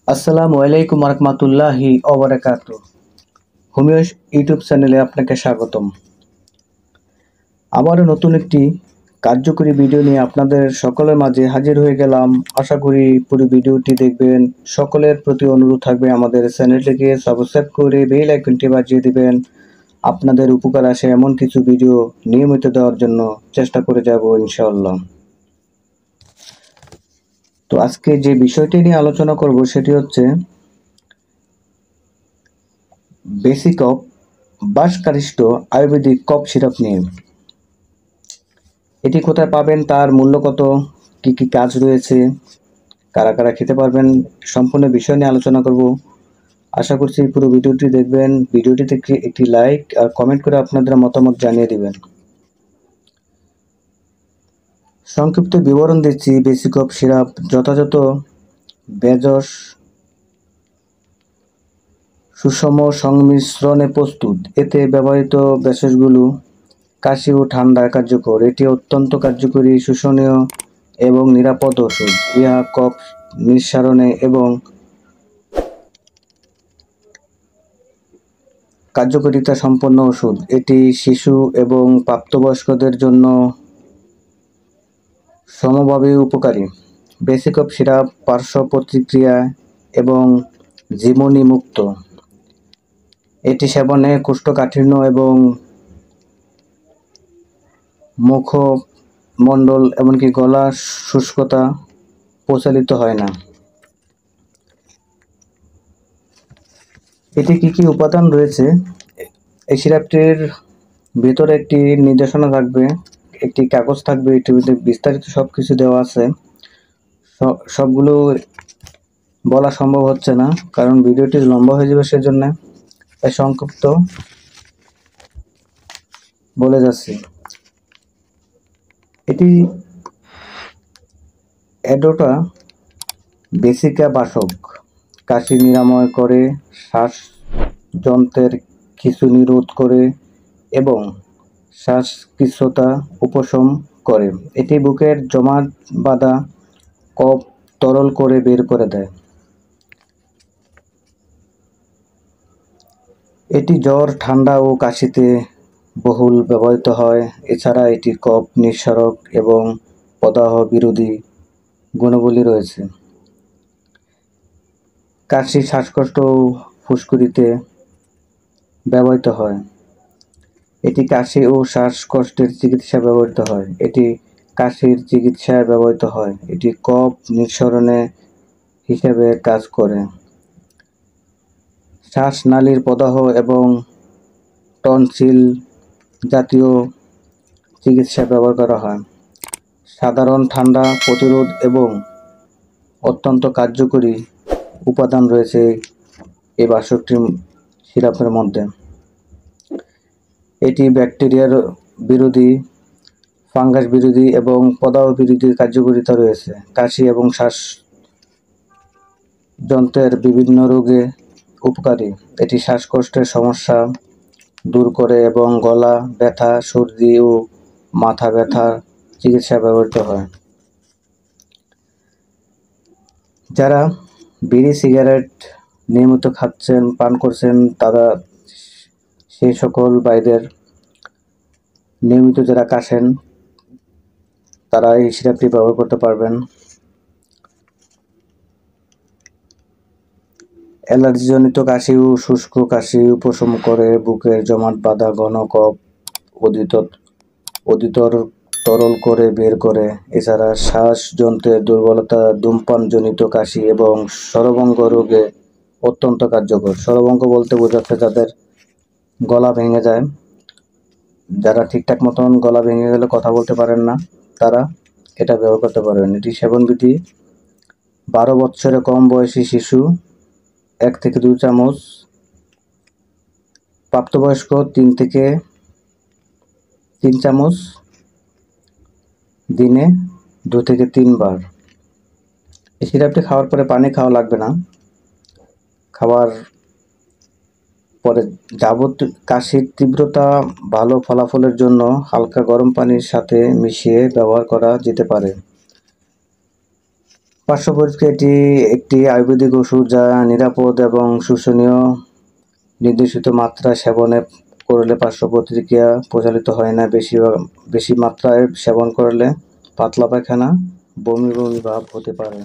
আসসালামু আলাইকুম রহমতুল্লাহি ওবারাকাতু। হোমিও ইউটিউব চ্যানেলে আপনাকে স্বাগতম। আবারও নতুন একটি কার্যকরী ভিডিও নিয়ে আপনাদের সকলের মাঝে হাজির হয়ে গেলাম। আশা করি পুরো ভিডিওটি দেখবেন। সকলের প্রতি অনুরোধ থাকবে আমাদের চ্যানেলটিকে সাবস্ক্রাইব করে বেল আইকনটি বাজিয়ে দিবেন। আপনাদের উপকার আসে এমন কিছু ভিডিও নিয়মিত দেওয়ার জন্য চেষ্টা করে যাব ইনশাআল্লাহ। তো আজকে যে বিষয়টি নিয়ে আলোচনা করব সেটি হচ্ছে বেসিক অফ বাসকারিষ্ট আয়ুর্বেদিক কফ সিরাপ নিয়ে। এটি কোথায় পাবেন, তার মূল্য কত, কি কি কাজ রয়েছে, কারা কারা খেতে পারবেন, সম্পূর্ণ বিষয় নিয়ে আলোচনা করব। আশা করছি পুরো ভিডিওটি দেখবেন। ভিডিওটিতে একটি লাইক আর কমেন্ট করে আপনাদের মতামত জানিয়ে দিবেন। সংক্ষিপ্ত বিবরণ দিচ্ছি। বেসিক অফ সিরাপ যথাযথ ভেষজ সুষম সংমিশ্রণে প্রস্তুত। এতে ব্যবহৃত ভেষজগুলো কাশি ও ঠান্ডায় কার্যকর। এটি অত্যন্ত কার্যকরী, শোষণীয় এবং নিরাপদ ওষুধ। ইহা কফ নিঃসরণে এবং কার্যকারিতা সম্পন্ন ওষুধ। এটি শিশু এবং প্রাপ্তবয়স্কদের জন্য সমভাবে উপকারী। বেসিক অফ সিরাপ পার্শ্ব প্রতিক্রিয়া এবং জীবনী মুক্ত। এটি সেবনে কোষ্ঠকাঠিন্য এবং মুখমণ্ডল এমনকি গলা শুষ্কতা প্রচলিত হয় না। এতে কি কি উপাদান রয়েছে? এই সিরাপটির ভিতরে একটি নির্দেশনা থাকবে, একটি কাগজ থাকবে, এটির ভিতরে বিস্তারিত সব কিছু দেওয়া আছে। সবগুলো বলা সম্ভব হচ্ছে না, কারণ ভিডিওটি লম্বা হয়ে যাবে, সেজন্য তাই সংক্ষিপ্ত বলে যাচ্ছি। এটি অ্যাডোটা বেসিকা বাসক, কাশি নিরাময় করে, শ্বাসযন্ত্রের খিঁচুনি রোধ করে এবং শ্বাসকৃচ্ছ্রতা উপশম করে। এটি বুকের জমাট বাঁধা কফ তরল করে বের করে দেয়। এটি জ্বর, ঠান্ডা ও কাশিতে বহুল ব্যবহৃত হয়। এছাড়া এটি কফ নিঃসরক এবং প্রদাহ বিরোধী গুণাবলী রয়েছে। কাশি, শ্বাসকষ্ট ও ফুসকুড়িতে ব্যবহৃত হয়। এটি কাশি ও শ্বাসকষ্টের চিকিৎসায় ব্যবহৃত হয়। এটি কাশির চিকিৎসায় ব্যবহৃত হয়। এটি কফ নিঃসরণে হিসেবে কাজ করে। শ্বাসনালীর প্রদাহ এবং টনসিল জাতীয় চিকিৎসায় ব্যবহার করা হয়। সাধারণ ঠান্ডা প্রতিরোধ এবং অত্যন্ত কার্যকরী উপাদান রয়েছে এই 62টি সিরাপের মধ্যে। এটি ব্যাকটেরিয়ার বিরোধী, ফাঙ্গাস বিরোধী এবং প্রদাহ বিরোধী কার্যকারিতা রয়েছে। কাশি এবং শ্বাসযন্ত্রের বিভিন্ন রোগে উপকারী। এটি শ্বাসকষ্টের সমস্যা দূর করে এবং গলা ব্যথা, সর্দি ও মাথা ব্যথার চিকিৎসায় ব্যবহৃত হয়। যারা বিড়ি সিগারেট নিয়মিত খাচ্ছেন, পান করছেন, তারা সেই সকল ভাইদের, নিয়মিত যারা কাশেন, তারা এই সিরাপটি ব্যবহার করতে পারবেন। অ্যালার্জিজনিত কাশি ও শুষ্ক কাশি উপশম করে। বুকের জমাট বাঁধা ঘন কফ অধিকতর তরল করে বের করে। এছাড়া শ্বাসযন্ত্রের দুর্বলতা, ধূমপানজনিত কাশি এবং স্বরভঙ্গ রোগে অত্যন্ত কার্যকর। স্বরভঙ্গ বলতে বোঝাচ্ছে যাদের গলা ভেঙে যায়, যারা ঠিকঠাক মতন গলা ভেঙে গেলে কথা বলতে পারেন না, তারা এটা ব্যবহার করতে পারবেন। এটি সেবনবিধি: 12 বছরের কম বয়সী শিশু 1 থেকে 2 চামচ, প্রাপ্তবয়স্ক 3 থেকে 3 চামচ, দিনে 2 থেকে 3 বার। এই সিরাপটি খাওয়ার পরে পানি খাওয়া লাগবে না। খাওয়ার পরে কাশির তীব্রতা ভালো ফলাফলের জন্য হালকা গরম পানির সাথে মিশিয়ে ব্যবহার করা যেতে পারে। পার্শ্ব প্রতিক্রিয়া এটি একটি আয়ুর্বেদিক ওষুধ যা নিরাপদ এবং শোষণীয়। নির্দেশিত মাত্রা সেবনে করলে পার্শ্ব প্রতিক্রিয়া প্রচলিত হয় না। বেশি মাত্রায় সেবন করলে পাতলা পায়খানা, বমি বমি ভাব হতে পারে।